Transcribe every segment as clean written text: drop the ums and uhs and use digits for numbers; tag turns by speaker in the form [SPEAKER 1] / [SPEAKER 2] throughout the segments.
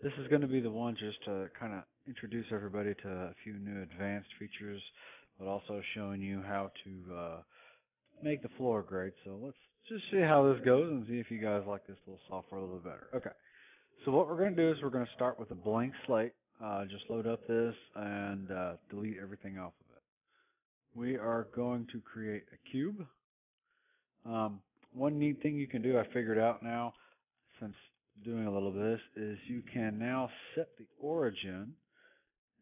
[SPEAKER 1] This is going to be the one just to kind of introduce everybody to a few new advanced features, but also showing you how to make the floor great. So let's just see how this goes and see if you guys like this little software a little bit better. Okay, so what we're going to do is we're going to start with a blank slate. Just load up this and delete everything off of it. We are going to create a cube. One neat thing you can do, I figured out now, since doing a little bit of this, is you can now set the origin,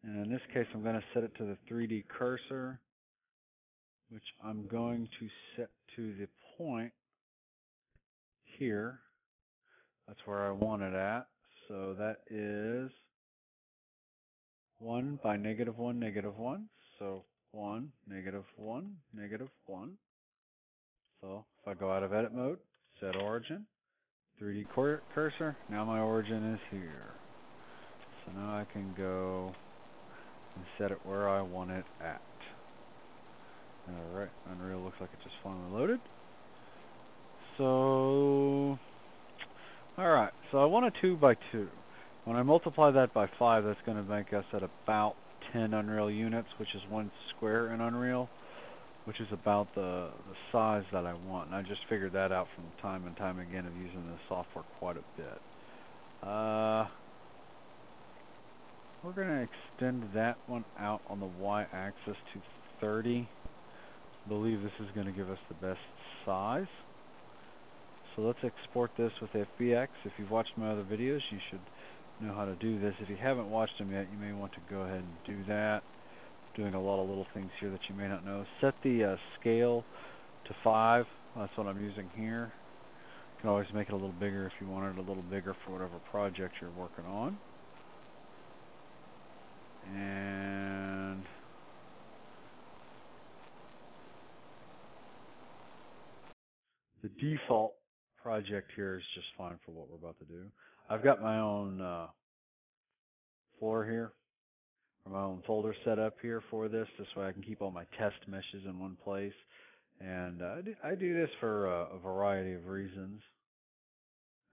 [SPEAKER 1] and in this case I'm going to set it to the 3D cursor, which I'm going to set to the point here. That's where I want it at. So that is 1 by -1, -1. So 1, -1, -1. So if I go out of edit mode, set origin, 3D cursor, now my origin is here. So now I can go and set it where I want it at. Alright, Unreal looks like it just finally loaded. So, alright, so I want a 2 by 2. When I multiply that by 5, that's going to make us at about 10 Unreal units, which is 1 square in Unreal, which is about the size that I want. And I just figured that out from time and time again of using this software quite a bit. We're going to extend that one out on the y-axis to 30. I believe this is going to give us the best size. So let's export this with FBX. If you've watched my other videos, you should know how to do this. If you haven't watched them yet, you may want to go ahead and do that. Doing a lot of little things here that you may not know. Set the scale to 5. That's what I'm using here. You can always make it a little bigger if you want it a little bigger for whatever project you're working on. And the default project here is just fine for what we're about to do. I've got my own floor here, or my own folder set up here for this. This way I can keep all my test meshes in one place. And I do this for a variety of reasons.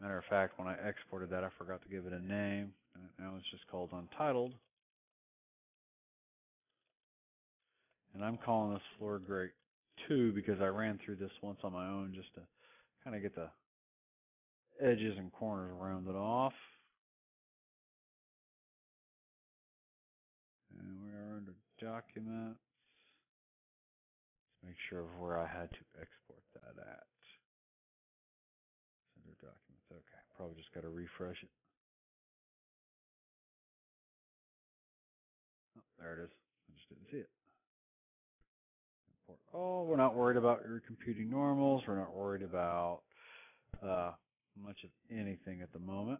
[SPEAKER 1] Matter of fact, when I exported that, I forgot to give it a name. Now it's just called Untitled. And I'm calling this floor Grate 2 because I ran through this once on my own just to kind of get the edges and corners rounded off. And we are under Documents. Let's make sure of where I had to export that at. It's under Documents. Okay, probably just got to refresh it. Oh, there it is. I just didn't see it. Import. Oh, we're not worried about recomputing normals. We're not worried about much of anything at the moment.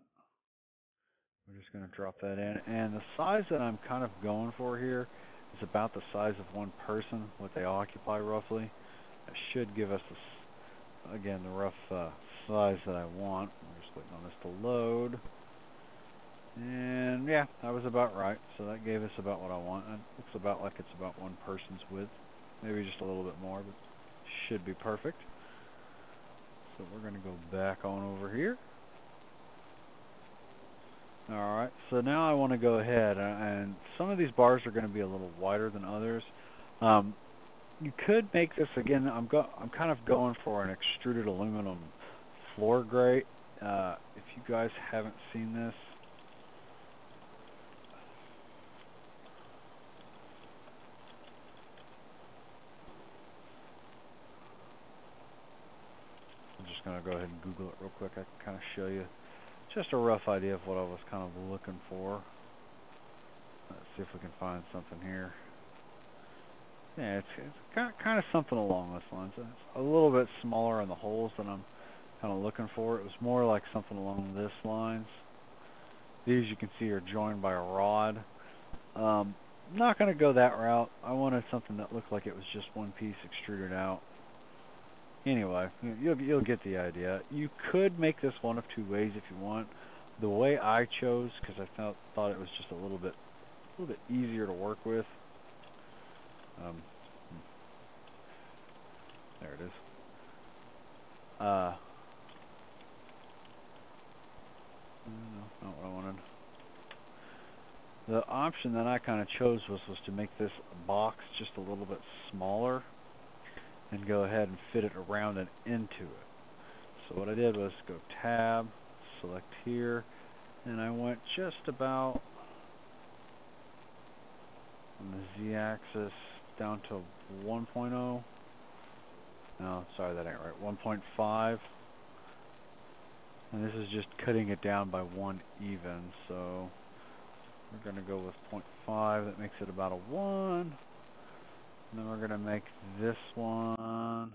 [SPEAKER 1] We're just going to drop that in. And the size that I'm kind of going for here is about the size of one person, what they occupy roughly. That should give us, again, the rough size that I want. We're just waiting on this to load. And yeah, that was about right. So that gave us about what I want. It looks about like it's about one person's width. Maybe just a little bit more, but should be perfect. So we're going to go back on over here. Alright, so now I want to go ahead, and some of these bars are going to be a little wider than others. You could make this, again, I'm kind of going for an extruded aluminum floor grate. If you guys haven't seen this, I'm just going to go ahead and Google it real quick. I can kind of show you just a rough idea of what I was kind of looking for. Let's see if we can find something here. Yeah, it's kind of something along this line. So it's a little bit smaller in the holes than I'm kind of looking for. It was more like something along this lines. These you can see are joined by a rod. Not going to go that route. I wanted something that looked like it was just one piece extruded out. Anyway, you'll get the idea. You could make this one of two ways if you want. The way I chose, because I thought it was just a little bit easier to work with. There it is. No, not what I wanted. The option that I kind of chose was to make this box just a little bit smaller and go ahead and fit it around and into it. So what I did was go tab, select here, and I went just about on the z-axis down to 1.0. No, sorry, that ain't right. 1.5. And this is just cutting it down by 1 even. So we're going to go with 0.5. That makes it about a 1. And then we're going to make this one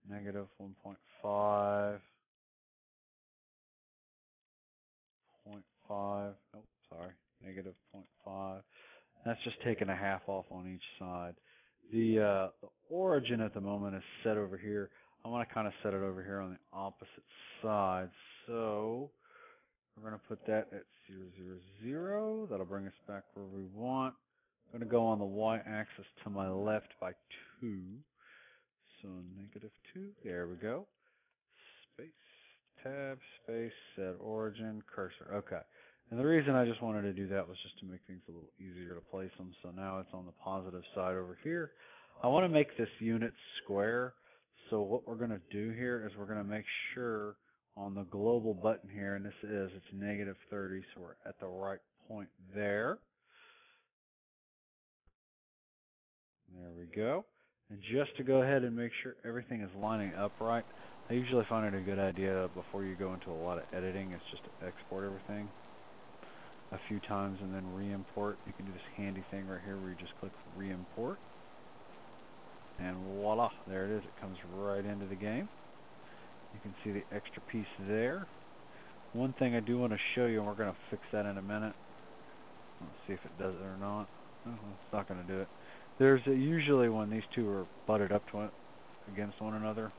[SPEAKER 1] negative 1.5. 0.5. Nope, sorry. Negative 0.5. That's just taking a half off on each side. The origin at the moment is set over here. I want to kind of set it over here on the opposite side. So we're going to put that at 0, 0, 0. That'll bring us back where we want. I'm going to go on the y-axis to my left by 2. So negative 2. There we go. Space, tab, space, set origin, cursor. Okay. And the reason I just wanted to do that was just to make things a little easier to place them. So now it's on the positive side over here. I want to make this unit square. So what we're going to do here is we're going to make sure on the global button here, and it's negative 30, so we're at the right point there. There we go. And just to go ahead and make sure everything is lining up right, I usually find it a good idea before you go into a lot of editing is just to export everything a few times and then re-import. You can do this handy thing right here where you just click re-import. And voila, there it is. It comes right into the game. You can see the extra piece there. One thing I do want to show you, and we're going to fix that in a minute. Let's see if it does it or not. Oh, it's not going to do it. There's usually when these two are butted up to it against one another,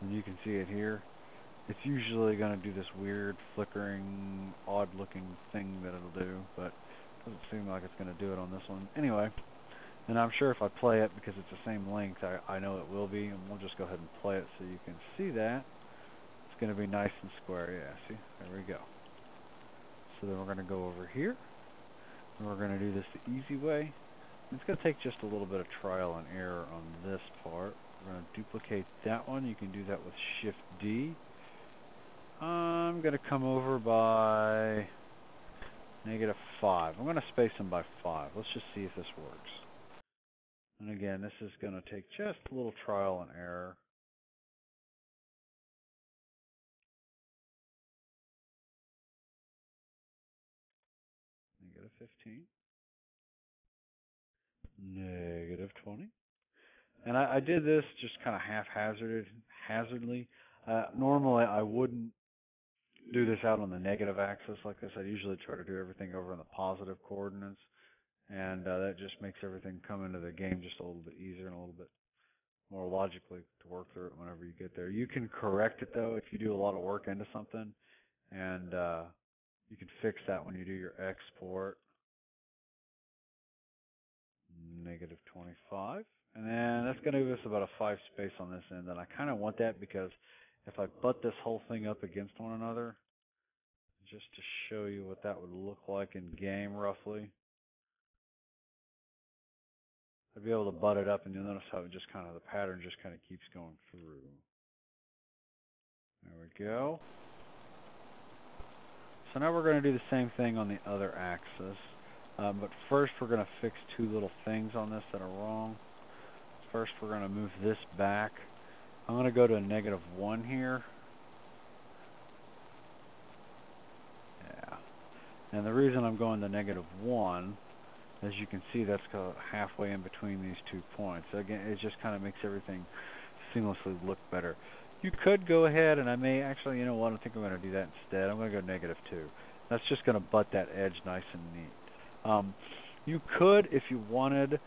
[SPEAKER 1] and you can see it here, it's usually going to do this weird flickering, odd looking thing that it'll do, but it doesn't seem like it's going to do it on this one. Anyway, and I'm sure if I play it, because it's the same length, I know it will be, and we'll just go ahead and play it so you can see that. It's going to be nice and square. Yeah, see? There we go. So then we're going to go over here, and we're going to do this the easy way. It's going to take just a little bit of trial and error on this part. We're going to duplicate that one. You can do that with Shift D. I'm going to come over by negative 5. I'm going to space them by 5. Let's just see if this works. And again, this is going to take just a little trial and error. Negative 15. Negative 20. And I did this just kind of haphazardly. Normally, I wouldn't do this out on the negative axis like this. I usually try to do everything over in the positive coordinates. And that just makes everything come into the game just a little bit easier and a little bit more logically to work through it whenever you get there. You can correct it, though, if you do a lot of work into something. And you can fix that when you do your export. Negative 25. And then that's going to give us about a 5 space on this end. And I kind of want that because if I butt this whole thing up against one another, just to show you what that would look like in game roughly, I'd be able to butt it up, and you'll notice how it just kind of, the pattern just kind of keeps going through. There we go. So now we're going to do the same thing on the other axis. But first we're going to fix two little things on this that are wrong. First we're going to move this back. I'm going to go to a negative 1 here. Yeah. And the reason I'm going to negative 1, as you can see, that's halfway in between these 2 points. So again, it just kind of makes everything seamlessly look better. You could go ahead, and I may actually, you know what, I think I'm going to do that instead. I'm going to go negative 2. That's just going to butt that edge nice and neat. You could, if you wanted,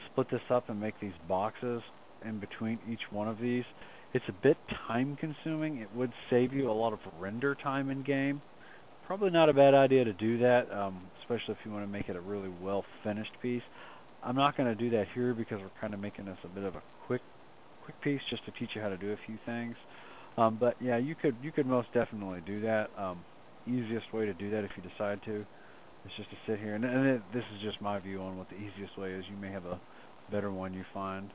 [SPEAKER 1] split this up and make these boxes in between each one of these. It's a bit time consuming. It would save you a lot of render time in game. Probably not a bad idea to do that, especially if you want to make it a really well finished piece. I'm not going to do that here because we're kind of making this a bit of a quick piece just to teach you how to do a few things. But yeah, you could most definitely do that. Easiest way to do that if you decide to is just to sit here, and this is just my view on what the easiest way is. You may have a better one you find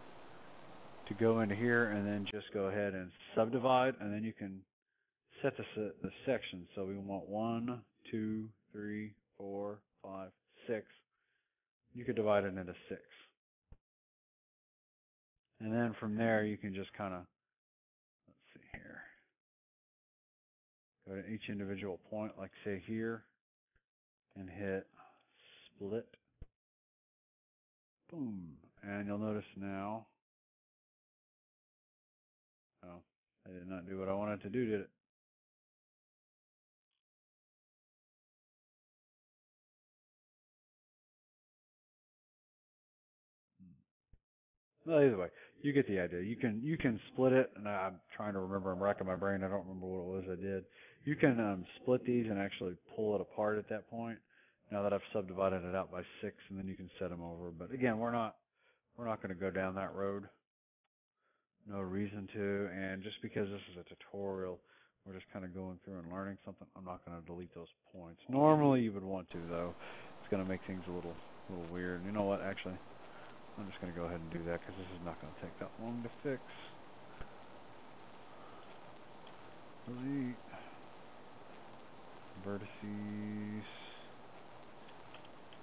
[SPEAKER 1] to go into here and then just go ahead and subdivide, and then you can set the sections. So we want 1, 2, 3, 4, 5, 6. You could divide it into 6. And then from there you can just kind of, let's see here, go to each individual point, like say here, and hit split. Boom. And you'll notice now, oh, I did not do what I wanted to do, did it? Well, either way, you get the idea. You can split it, and I'm trying to remember. I'm racking my brain. I don't remember what it was I did. You can split these and actually pull it apart at that point. Now that I've subdivided it out by 6, and then you can set them over. But again, we're not going to go down that road. No reason to. And just because this is a tutorial, we're just kind of going through and learning something. I'm not going to delete those points. Normally you would want to, though. It's going to make things a little weird. You know what? Actually, I'm just going to go ahead and do that because this is not going to take that long to fix. Delete vertices.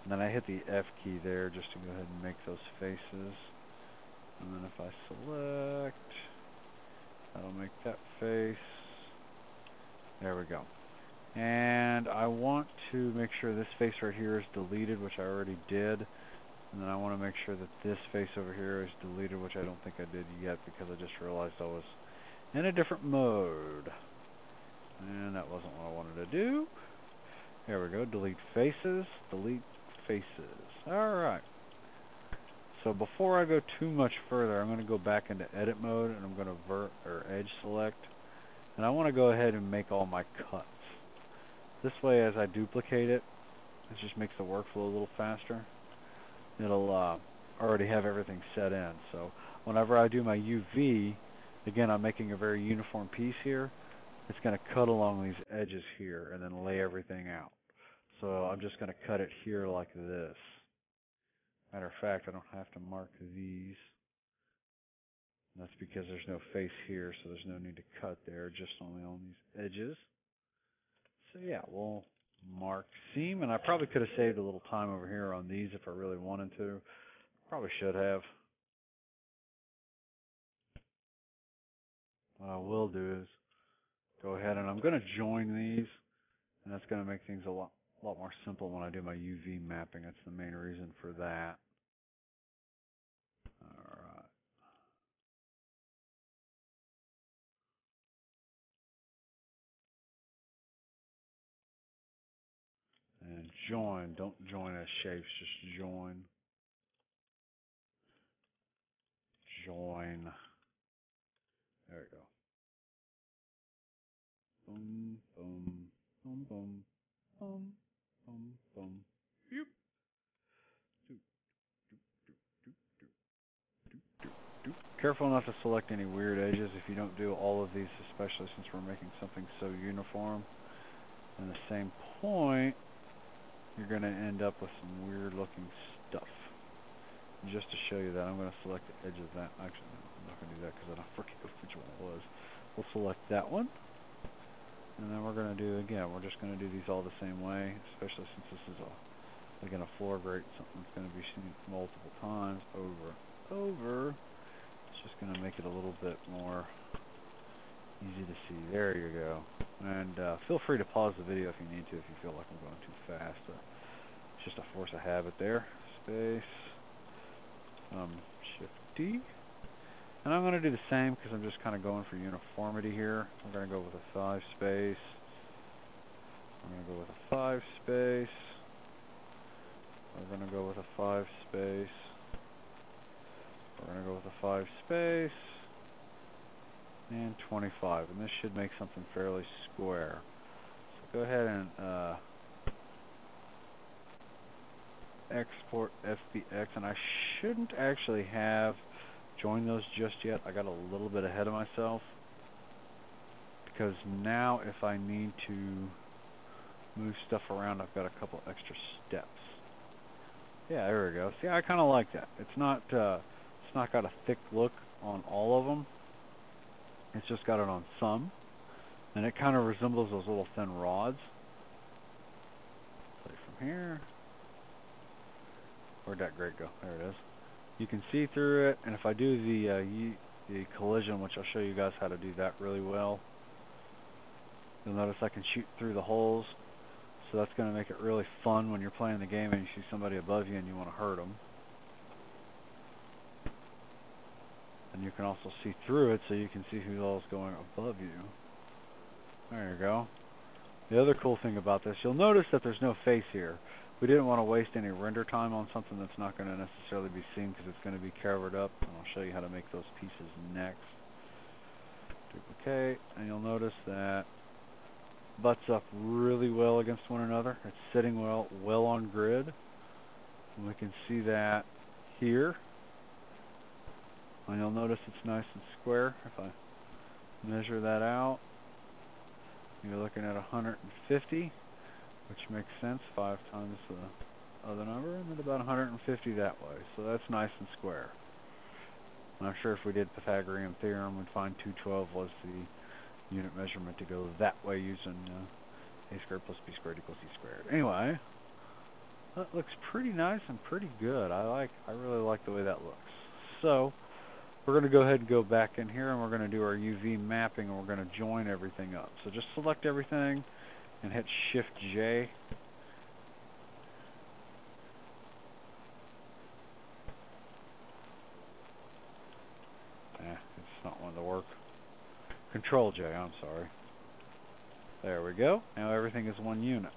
[SPEAKER 1] And then I hit the F key there just to go ahead and make those faces. And then if I select, that'll make that face. There we go. And I want to make sure this face right here is deleted, which I already did. And then I want to make sure that this face over here is deleted, which I don't think I did yet because I just realized I was in a different mode. And that wasn't what I wanted to do. There we go. Delete faces. Delete faces. Alright. So before I go too much further, I'm going to go back into edit mode and I'm going to edge select. And I want to go ahead and make all my cuts. This way, as I duplicate it, it just makes the workflow a little faster. It'll already have everything set in. So whenever I do my UV, again, I'm making a very uniform piece here. It's going to cut along these edges here and then lay everything out. So I'm just going to cut it here like this. Matter of fact, I don't have to mark these. That's because there's no face here, so there's no need to cut there, just only on these edges. So yeah, we'll mark seam, and I probably could have saved a little time over here on these if I really wanted to. Probably should have. What I will do is go ahead and I'm going to join these, and that's going to make things a lot more simple when I do my UV mapping. That's the main reason for that. Alright. And join. Don't join as shapes, just join. Join. There we go. Boom, boom, boom, boom, boom, boom, boom. Yep. Careful not to select any weird edges if you don't do all of these, especially since we're making something so uniform. And the same point, you're going to end up with some weird looking stuff. And just to show you that, I'm going to select the edge of that. Actually, no, I'm not going to do that because I don't forget which one it was. We'll select that one. And then we're going to do, again, we're just going to do these all the same way, especially since this is like in a floor grate, something that's going to be seen multiple times over. It's just going to make it a little bit more easy to see. There you go. And feel free to pause the video if you need to, if you feel like I'm going too fast. It's just a force of habit there. Space. Shift D. And I'm going to do the same because I'm just kind of going for uniformity here. I'm going to go with a 5 space. I'm going to go with a 5 space. We're going to go with a 5 space. We're going to go with a 5 space. And 25. And this should make something fairly square. So go ahead and export FBX. And I shouldn't actually have joined those just yet. I got a little bit ahead of myself. because now if I need to move stuff around, I've got a couple extra steps. Yeah, there we go. See, I kind of like that. It's not got a thick look on all of them. It's just got it on some, and it kind of resembles those little thin rods. Play from here. Where'd that grate go? There it is. You can see through it, and if I do the collision, which I'll show you guys how to do that really well, you'll notice I can shoot through the holes. So that's going to make it really fun when you're playing the game and you see somebody above you and you want to hurt them. And you can also see through it so you can see who all's going above you. There you go. The other cool thing about this, you'll notice that there's no face here. We didn't want to waste any render time on something that's not going to necessarily be seen because it's going to be covered up. And I'll show you how to make those pieces next. Duplicate, and you'll notice that butts up really well against one another. It's sitting well on grid. And we can see that here. And you'll notice it's nice and square. If I measure that out, you're looking at 150, which makes sense. 5 times the other number, and then about 150 that way. So that's nice and square. And I'm sure if we did Pythagorean theorem, we'd find 212 was the unit measurement to go that way using a squared plus b squared equals c squared. Anyway, that looks pretty nice and pretty good. I really like the way that looks. So we're going to go ahead and go back in here, and we're going to do our UV mapping, and we're going to join everything up. So just select everything and hit Shift J. It's not wanting to work. Control J, I'm sorry. There we go. Now everything is one unit.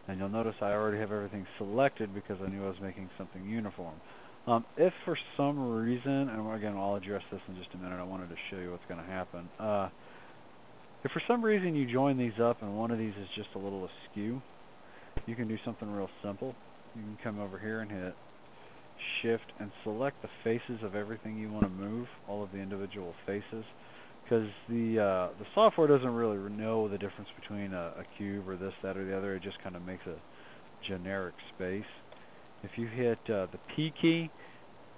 [SPEAKER 1] And you'll notice I already have everything selected because I knew I was making something uniform. If for some reason, and again I'll address this in just a minute, I wanted to show you what's going to happen. If for some reason you join these up and one of these is just a little askew, you can do something real simple. You can come over here and hit Shift and select the faces of everything you want to move, all of the individual faces. Because the software doesn't really know the difference between a cube or this, that, or the other. It just kind of makes a generic space. If you hit the P key,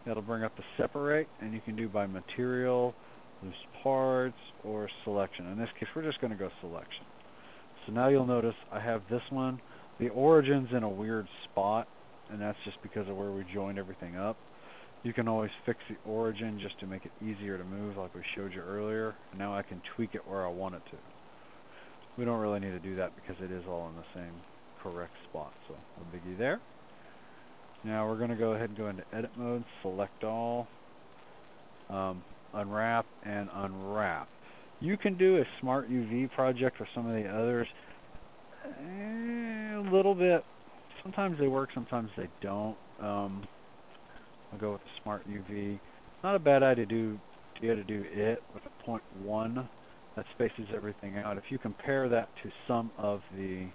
[SPEAKER 1] that'll bring up the separate, and you can do by material, loose parts, or selection. In this case, we're just going to go selection. So now you'll notice I have this one. The origin's in a weird spot, and that's just because of where we joined everything up. You can always fix the origin just to make it easier to move like we showed you earlier. And now I can tweak it where I want it to. We don't really need to do that because it is all in the same correct spot. So no biggie there. Now we're going to go ahead and go into edit mode, select all, unwrap, and unwrap. You can do a smart UV project or some of the others a little bit. Sometimes they work, sometimes they don't. I'll go with the Smart UV. Not a bad idea to do it with a 0.1 that spaces everything out. If you compare that to some of the,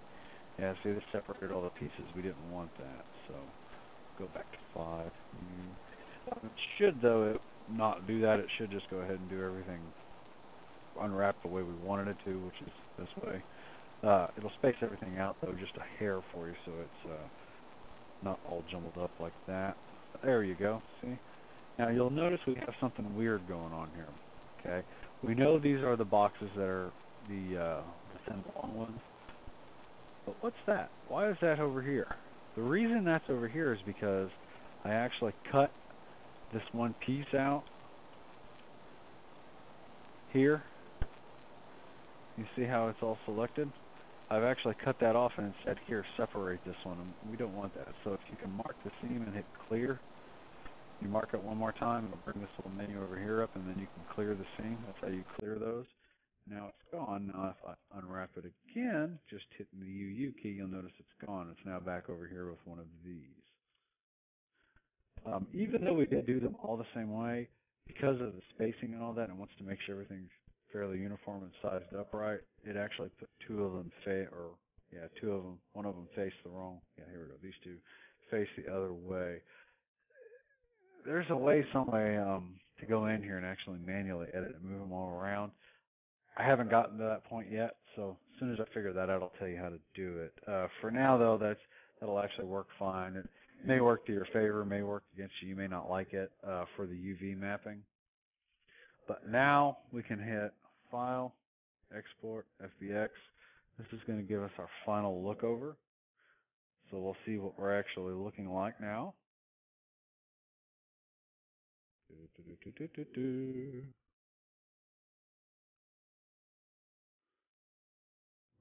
[SPEAKER 1] yeah, see, this separated all the pieces. We didn't want that, so go back to 5. It should, though, not do that. It should just go ahead and do everything unwrap the way we wanted it to, which is this way. It'll space everything out, though, just a hair for you, so it's not all jumbled up like that. There you go, see? Now you'll notice we have something weird going on here, okay? We know these are the boxes that are the thin long ones, but what's that? Why is that over here? The reason that's over here is because I actually cut this one piece out here. You see how it's all selected? I've actually cut that off and said, here, separate this one. And we don't want that. So if you can mark the seam and hit clear, you mark it one more time, it'll bring this little menu over here up, and then you can clear the seam. That's how you clear those. Now it's gone. Now if I unwrap it again, just hitting the UU key, you'll notice it's gone. It's now back over here with one of these. Even though we did do them all the same way, because of the spacing and all that, and wants to make sure everything's fairly uniform and sized up right, it actually put two of them one of them faced the wrong, here we go, these two face the other way. There's a way, some way, to go in here and actually manually edit and move them all around. I haven't gotten to that point yet, so as soon as I figure that out, I'll tell you how to do it. For now, though, that'll actually work fine. It may work to your favor, may work against you. You may not like it for the UV mapping. But now we can hit File, Export, FBX. This is going to give us our final look over. So we'll see what we're actually looking like now.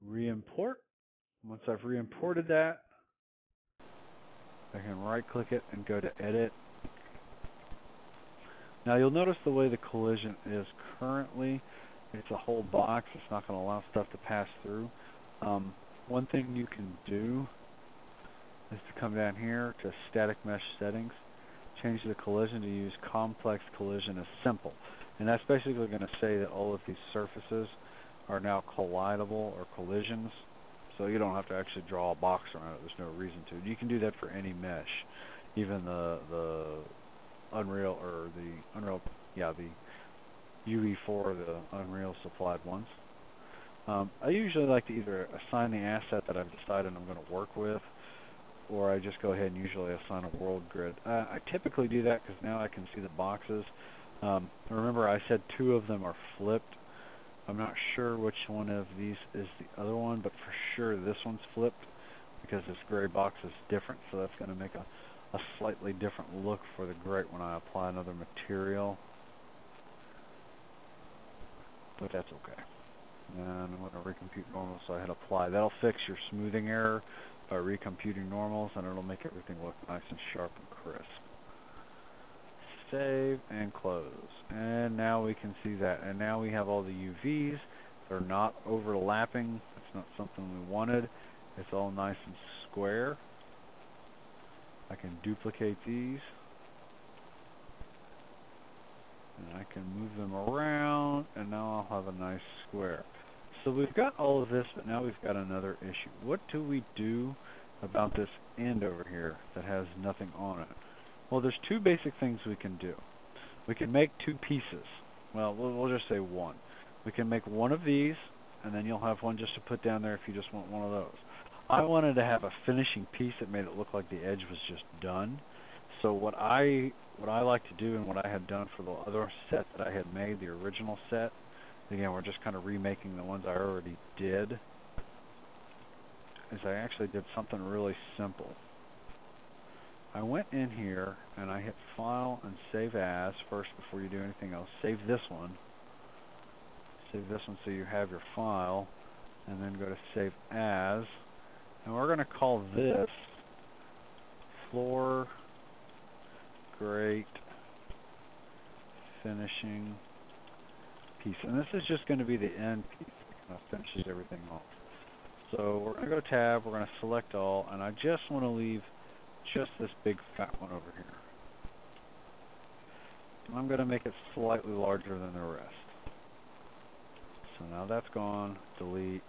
[SPEAKER 1] Re-import. Once I've re-imported that, I can right-click it and go to Edit. Now you'll notice the way the collision is currently. It's a whole box. It's not going to allow stuff to pass through. One thing you can do is to come down here to Static Mesh Settings, change the collision to use Complex Collision as Simple. And that's basically going to say that all of these surfaces are now collidable or collisions. So you don't have to actually draw a box around it. There's no reason to. You can do that for any mesh, even the Unreal or the Unreal, yeah, the UE4, the Unreal supplied ones. I usually like to either assign the asset that I've decided I'm going to work with, or I just go ahead and usually assign a world grid. I typically do that because now I can see the boxes. Remember I said 2 of them are flipped. I'm not sure which one of these is the other one, but for sure this one's flipped because this gray box is different, so that's going to make a slightly different look for the grate when I apply another material. But that's okay. And I'm going to recompute normals, so I hit apply. That'll fix your smoothing error by recomputing normals, and it'll make everything look nice and sharp and crisp. Save and close. And now we can see that. And now we have all the UVs. They're not overlapping. That's not something we wanted. It's all nice and square. I can duplicate these. And I can move them around, and now I'll have a nice square. So we've got all of this, but now we've got another issue. What do we do about this end over here that has nothing on it? Well, there's 2 basic things we can do. We can make 2 pieces. Well, we'll just say 1. We can make one of these, and then you'll have one just to put down there if you just want one of those. I wanted to have a finishing piece that made it look like the edge was just done. So what I like to do, and what I had done for the other set that I had made, the original set, again, we're just kind of remaking the ones I already did, is I actually did something really simple. I went in here and I hit File and Save As first before you do anything else. Save this one. Save this one so you have your file, and then go to Save As. And we're going to call this Floor Grate Finishing Piece. And this is just going to be the end piece that kind of finishes everything off. So we're going to go to Tab, we're going to select all, and I just want to leave just this big fat one over here. And I'm going to make it slightly larger than the rest. So now that's gone. Delete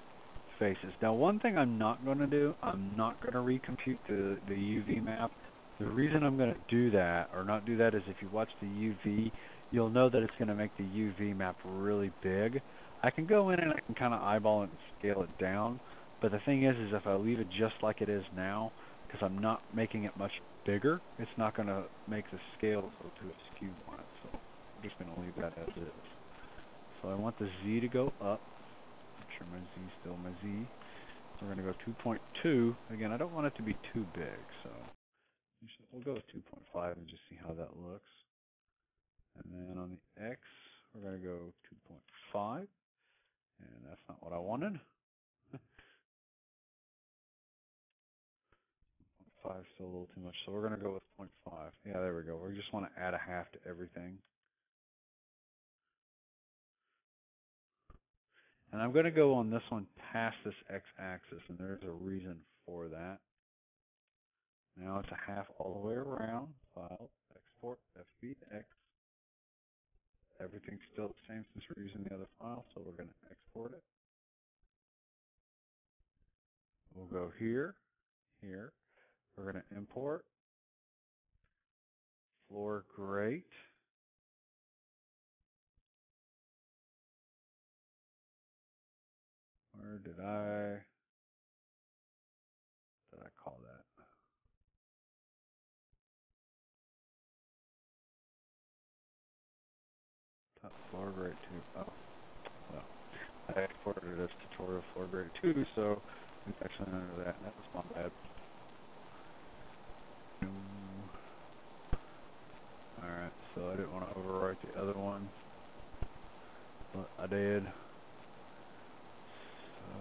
[SPEAKER 1] faces. Now one thing I'm not going to do, I'm not going to recompute the UV map. The reason I'm going to do that, or not do that, is if you watch the UV, you'll know that it's going to make the UV map really big. I can go in and I can kind of eyeball it and scale it down, but the thing is if I leave it just like it is now, because I'm not making it much bigger, it's not going to make the scale go too askew on it, so I'm just going to leave that as is. So I want the Z to go up. Make sure my Z is still my Z. We're going to go 2.2. Again, I don't want it to be too big, so we'll go with 2.5 and just see how that looks. And then on the X, we're going to go 2.5, and that's not what I wanted. 5 is still a little too much, so we're going to go with 0.5. Yeah, there we go. We just want to add a half to everything. And I'm going to go on this one past this x-axis, and there's a reason for that. Now it's a half all the way around. File, Export, FBX. Everything's still the same since we're using the other file, so we're going to export it. We'll go here, here. We're going to import Floor Grate. Or did I call that? Floor grade 2. Oh, well, I exported it as tutorial floor grade 2, so it's actually under that. That was my bad. Alright, so I didn't want to overwrite the other one, but I did. So,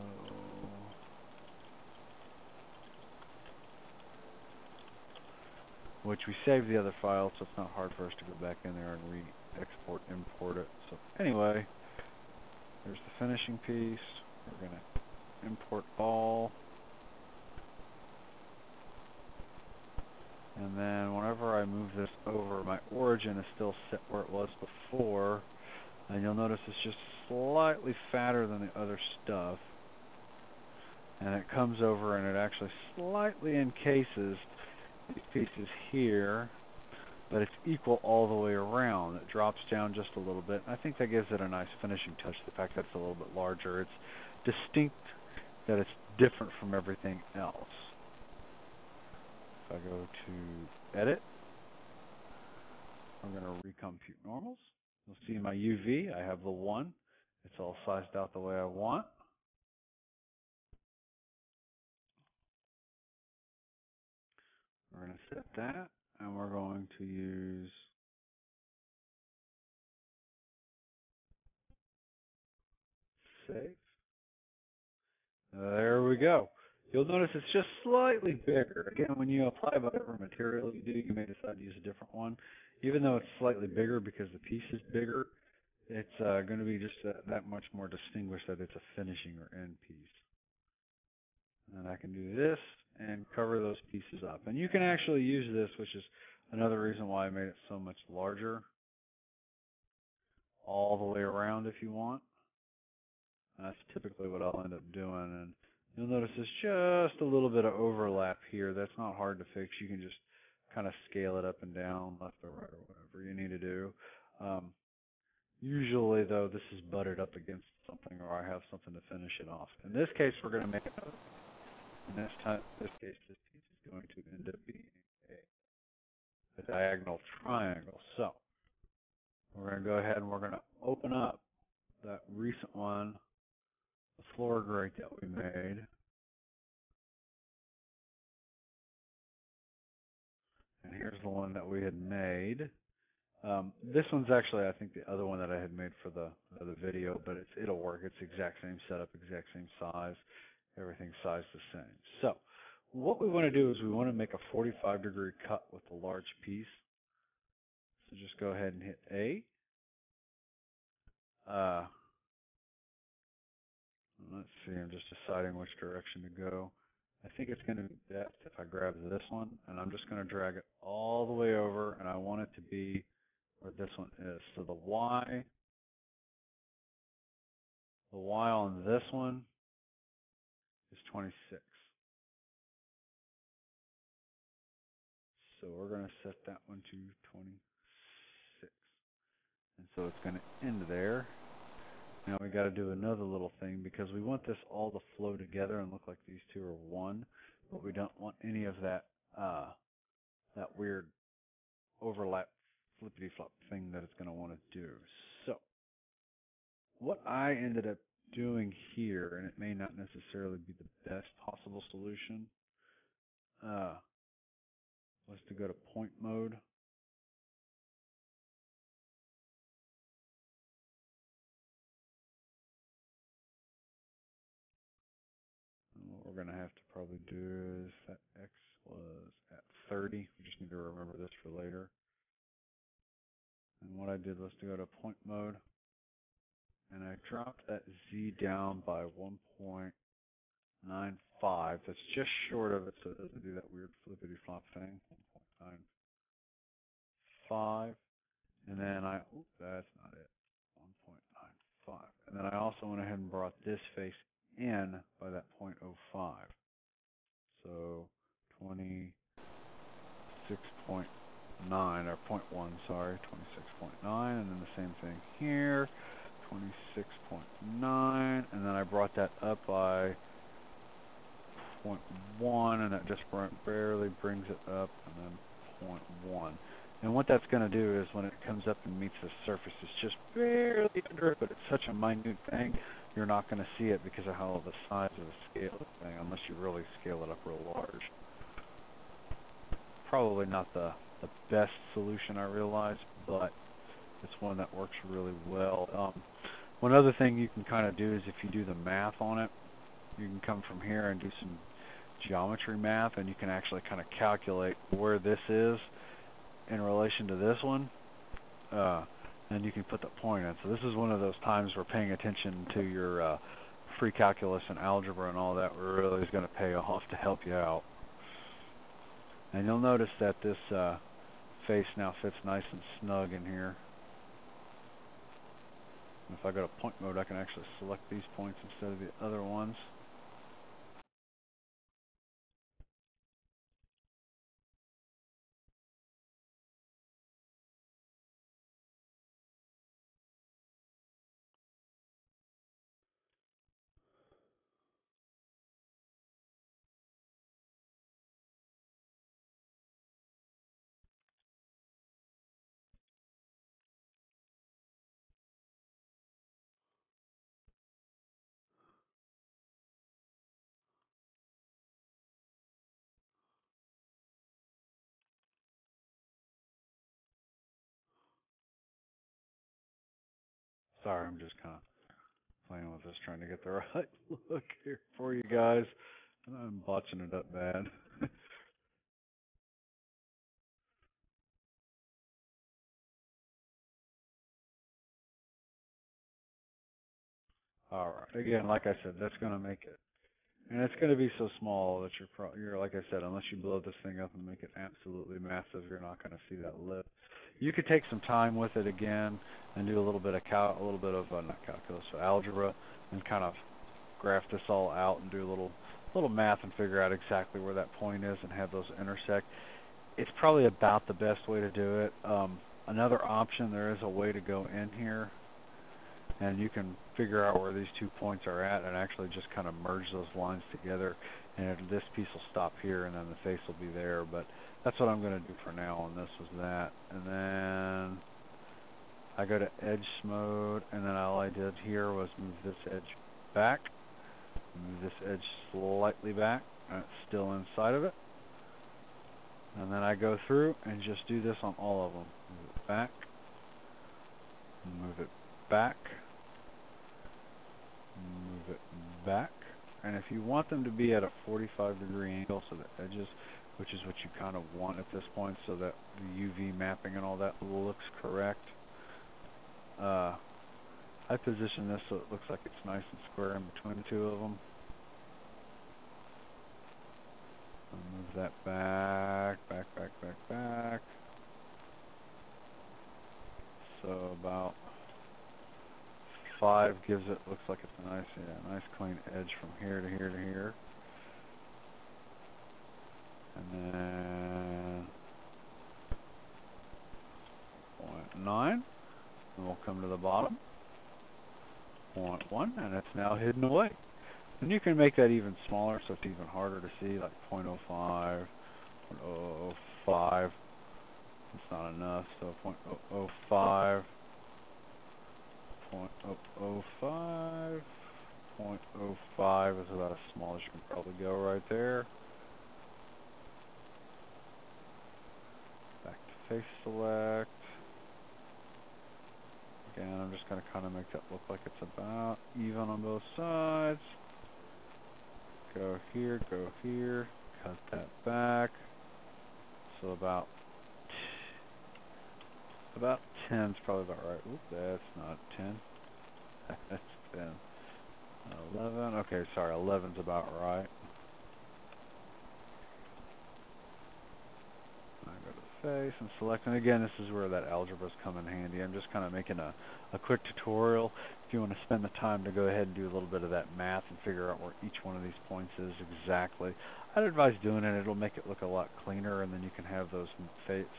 [SPEAKER 1] which we saved the other file, so it's not hard for us to go back in there and re-export, import it. So anyway, there's the finishing piece. We're going to import all. And then whenever I move this over, my origin is still set where it was before. And you'll notice it's just slightly fatter than the other stuff. And it comes over and it actually slightly encases these pieces here, but it's equal all the way around. It drops down just a little bit. I think that gives it a nice finishing touch, the fact that it's a little bit larger. It's distinct, that it's different from everything else. If I go to Edit, I'm going to Recompute Normals. You'll see my UV, I have the 1. It's all sized out the way I want. We're going to set that, and we're going to use Save. There we go. You'll notice it's just slightly bigger. Again, when you apply whatever material you do, you may decide to use a different one. Even though it's slightly bigger because the piece is bigger, it's going to be just that much more distinguished that it's a finishing or end piece. And I can do this and cover those pieces up. And you can actually use this, which is another reason why I made it so much larger, all the way around if you want. That's typically what I'll end up doing. And you'll notice there's just a little bit of overlap here. That's not hard to fix. You can just kind of scale it up and down, left or right, or whatever you need to do. Usually, though, this is butted up against something, or I have something to finish it off. In this case, we're going to make another. In this case, this piece is going to end up being a diagonal triangle. So we're going to go ahead and we're going to open up that recent one, the floor grate that we made. And here's the one that we had made. This one's actually, I think, the other one that I had made for the video, but it'll work. It's the exact same setup, exact same size. Everything's sized the same. So what we want to do is we want to make a 45-degree cut with the large piece. So just go ahead and hit A. Let's see, I'm just deciding which direction to go. I think it's going to be best if I grab this one, and I'm just going to drag it all the way over, and I want it to be where this one is. So the Y on this one is 26. So we're going to set that one to 26. And so it's going to end there. Now we got to do another little thing because we want this all to flow together and look like these two are one, but we don't want any of that that weird overlap flippity-flop thing that it's going to want to do. So what I ended up doing here, and it may not necessarily be the best possible solution, was to go to point mode. And what we're going to have to probably do is that X was at 30. We just need to remember this for later. And what I did was to go to point mode, and I dropped that Z down by 1.95. That's just short of it, so it doesn't do that weird flippity-flop thing. 1.95. And then that's not it. 1.95. And then I also went ahead and brought this face in by that 0.05. So 26.9 or 0.1, sorry, 26.9, and then the same thing here, 26.9, and then I brought that up by 0.1, and that just barely brings it up, and then 0.1. And what that's going to do is when it comes up and meets the surface, it's just barely under it, but it's such a minute thing, you're not going to see it because of how the size of the scale of the thing, unless you really scale it up real large. Probably not the best solution, I realize, but it's one that works really well. One other thing you can kind of do is if you do the math on it, you can come from here and do some geometry math, and you can actually kind of calculate where this is in relation to this one, and you can put the point in. So this is one of those times where paying attention to your free calculus and algebra and all that really is going to pay off to help you out. And you'll notice that this face now fits nice and snug in here. And if I go to point mode, I can actually select these points instead of the other ones. Sorry, I'm just kind of playing with this, trying to get the right look here for you guys. And I'm botching it up bad. Alright, again, like I said, that's going to make it. And it's going to be so small that you're like I said, unless you blow this thing up and make it absolutely massive, you're not going to see that lip. You could take some time with it again and do a little bit of not calculus, so algebra, and kind of graph this all out and do a little math and figure out exactly where that point is and have those intersect. It's probably about the best way to do it. Another option, there is a way to go in here and you can figure out where these 2 points are at and actually just kind of merge those lines together, and this piece will stop here and then the face will be there. But that's what I'm going to do for now, and this was that. And then I go to edge mode, and then all I did here was move this edge back, move this edge slightly back, and it's still inside of it. And then I go through and just do this on all of them. Move it back, move it back, move it back. And if you want them to be at a 45-degree angle, so the edges, which is what you kind of want at this point, so that the UV mapping and all that looks correct, I position this so it looks like it's nice and square in between the two of them. I'll move that back, back, back, back, back. So about 5 gives it, looks like it's a nice clean edge from here to here to here. And then 0.9, and we'll come to the bottom. 0.1, and it's now hidden away. And you can make that even smaller so it's even harder to see, like 0.05, 0.005. It's not enough, so 0.005, 0.005, 0.05 is about as small as you can probably go right there. Back to face select. Again, I'm just going to kind of make that look like it's about even on both sides. Go here, cut that back. So about 10 is probably about right. Oop, that's not 10. That's 10. 11. Okay, sorry, 11's about right. I go to the face and select, and again, this is where that algebras come in handy. I'm just kind of making a quick tutorial. If you want to spend the time to go ahead and do a little bit of that math and figure out where each one of these points is exactly, I'd advise doing it. It'll make it look a lot cleaner, and then you can have those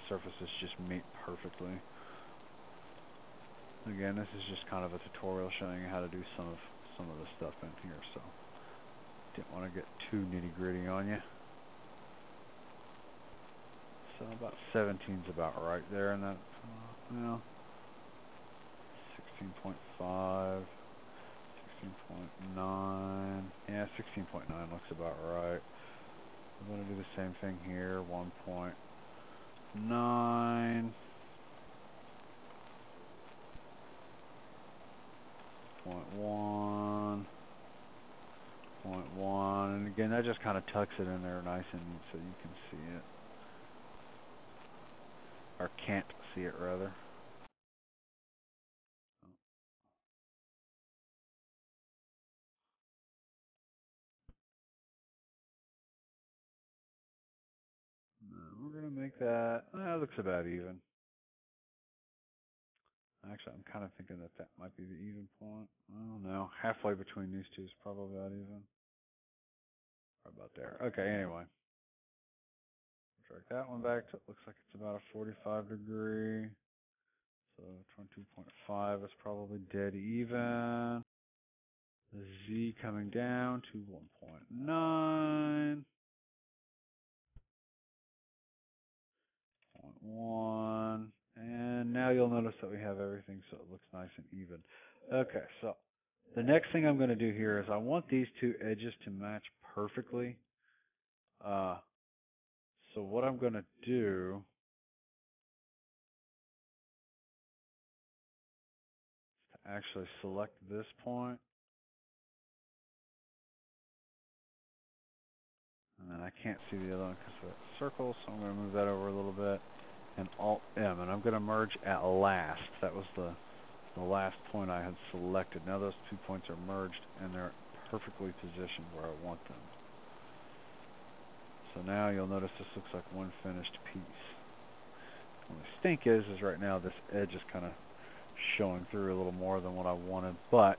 [SPEAKER 1] surfaces just meet perfectly. Again, this is just kind of a tutorial showing you how to do some of the stuff in here, so didn't want to get too nitty-gritty on you. So about 17's about right there, and that, well, 16.5, 16.9, yeah, 16.9 looks about right. I'm going to do the same thing here, 1.9, 0.1, 0.1, and again, that just kind of tucks it in there nice and neat so you can see it. Or can't see it, rather. We're going to make that, that looks about even. Actually, I'm kind of thinking that that might be the even point. I don't know. Halfway between these two is probably about even. Right about there. Okay, anyway. Drag that one back to, it looks like it's about a 45 degree. So 22.5 is probably dead even. The Z coming down to 1.9. 0.1. And now you'll notice that we have everything so it looks nice and even. Okay, so the next thing I'm going to do here is I want these two edges to match perfectly. So what I'm going to do is to actually select this point. And then I can't see the other one because of that circle, so I'm going to move that over a little bit. And Alt-M, and I'm going to merge at last. That was the last point I had selected. Now those 2 points are merged, and they're perfectly positioned where I want them. So now you'll notice this looks like one finished piece. And the stink is right now this edge is kind of showing through a little more than what I wanted. But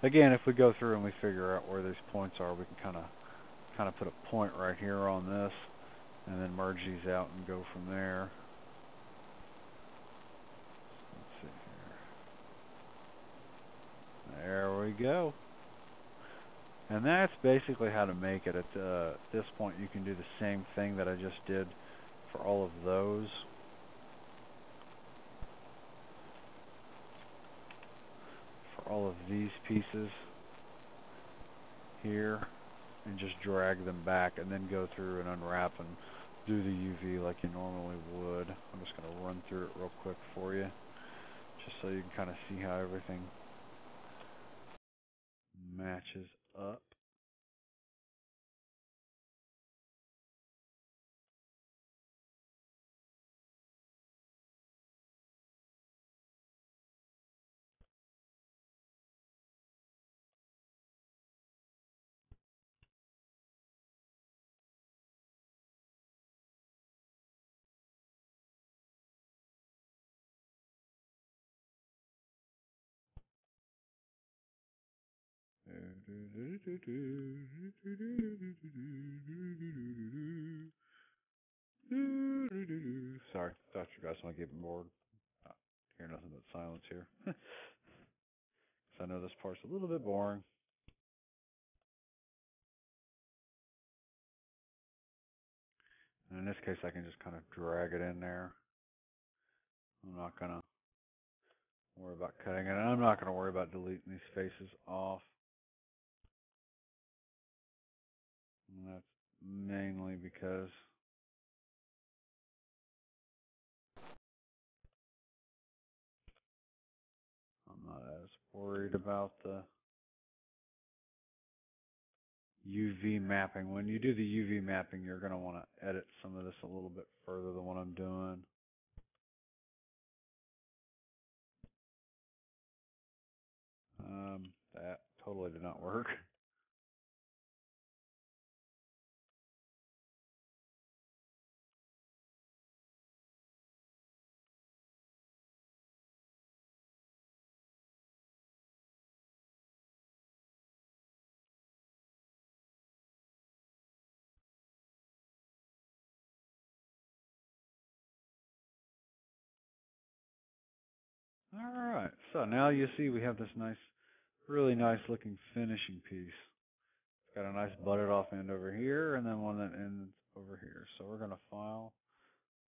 [SPEAKER 1] again, if we go through and we figure out where these points are, we can kind of put a point right here on this, and then merge these out and go from there. So let's see here. There we go. And that's basically how to make it. At this point, you can do the same thing that I just did for all of those. For all of these pieces here, and just drag them back, and then go through and unwrap and do the UV like you normally would. I'm just going to run through it real quick for you, just so you can kind of see how everything matches up. Sorry, thought you guys might get bored. Hear nothing but silence here. So I know this part's a little bit boring. And in this case, I can just kind of drag it in there. I'm not going to worry about cutting it. And I'm not going to worry about deleting these faces off. And that's mainly because I'm not as worried about the UV mapping. When you do the UV mapping, you're going to want to edit some of this a little bit further than what I'm doing. That totally did not work. Alright, so now you see we have this nice, really nice looking finishing piece. It's got a nice butted off end over here, and then one that ends over here. So we're going to file,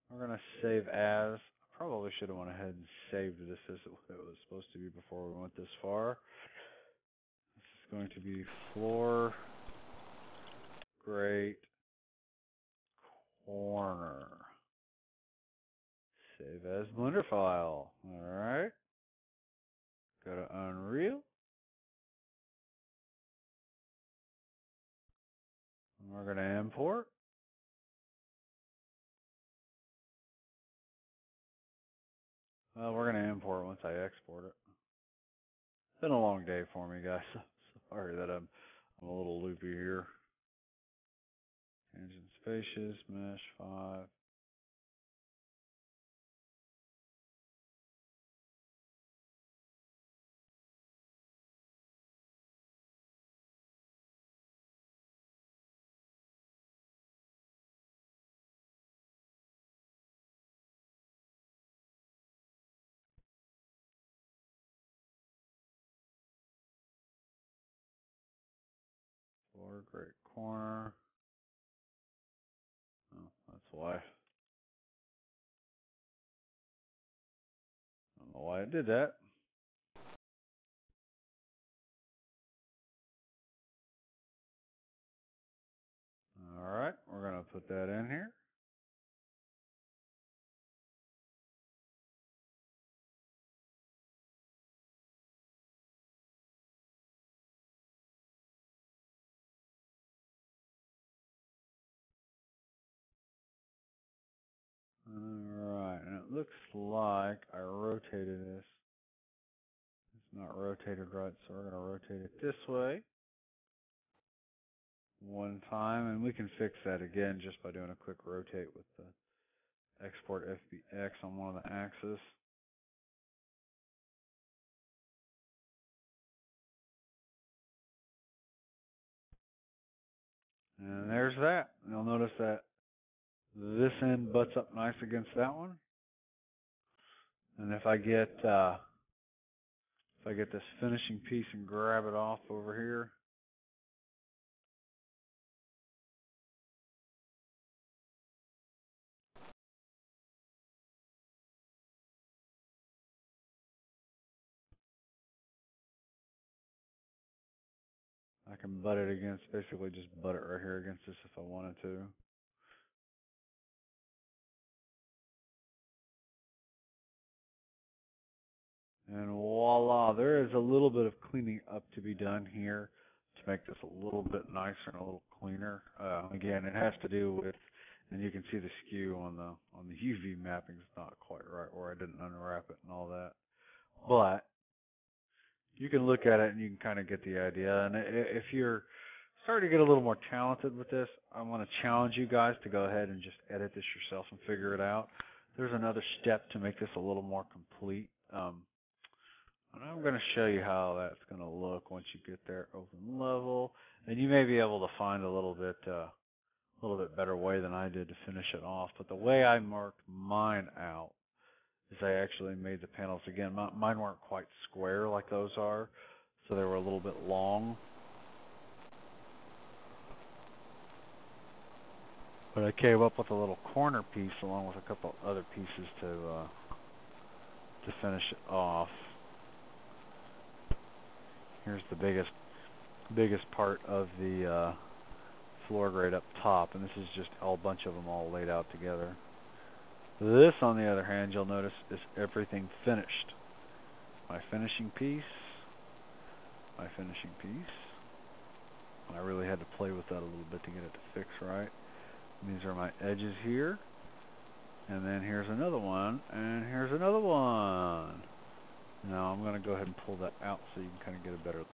[SPEAKER 1] we're going to save as. I probably should have went ahead and saved this as it was supposed to be before we went this far. This is going to be floor, grate, corner. Save as Blender file. Alright. Go to Unreal. And we're going to import. Well, we're going to import once I export it. It's been a long day for me, guys. Sorry that I'm a little loopy here. Tangent spacious, mesh 5. Floor, great corner. Oh, that's why. I don't know why it did that. Alright, we're going to put that in here. Alright, and it looks like I rotated this. It's not rotated right, so we're going to rotate it this way. One time, and we can fix that again just by doing a quick rotate with the export FBX on one of the axes. And there's that. You'll notice that this end butts up nice against that one. And if I get this finishing piece and grab it off over here, I can butt it against, basically just butt it right here against this if I wanted to. And voila, there is a little bit of cleaning up to be done here to make this a little bit nicer and a little cleaner. Again, it has to do with, and you can see the skew on the UV mapping is not quite right, or I didn't unwrap it and all that. But you can look at it and you can kind of get the idea. And if you're starting to get a little more talented with this, I want to challenge you guys to go ahead and just edit this yourself and figure it out. There's another step to make this a little more complete. And I'm going to show you how that's going to look once you get there, open level, and you may be able to find a little bit better way than I did to finish it off. But the way I marked mine out is I actually made the panels again. Mine weren't quite square like those are, so they were a little bit long. But I came up with a little corner piece along with a couple other pieces to finish it off. Here's the biggest part of the floor grate up top, and this is just a bunch of them all laid out together. This, on the other hand, you'll notice is everything finished. My finishing piece. I really had to play with that a little bit to get it to fix right. And these are my edges here. And then here's another one, and here's another one. Now I'm going to go ahead and pull that out so you can kind of get a better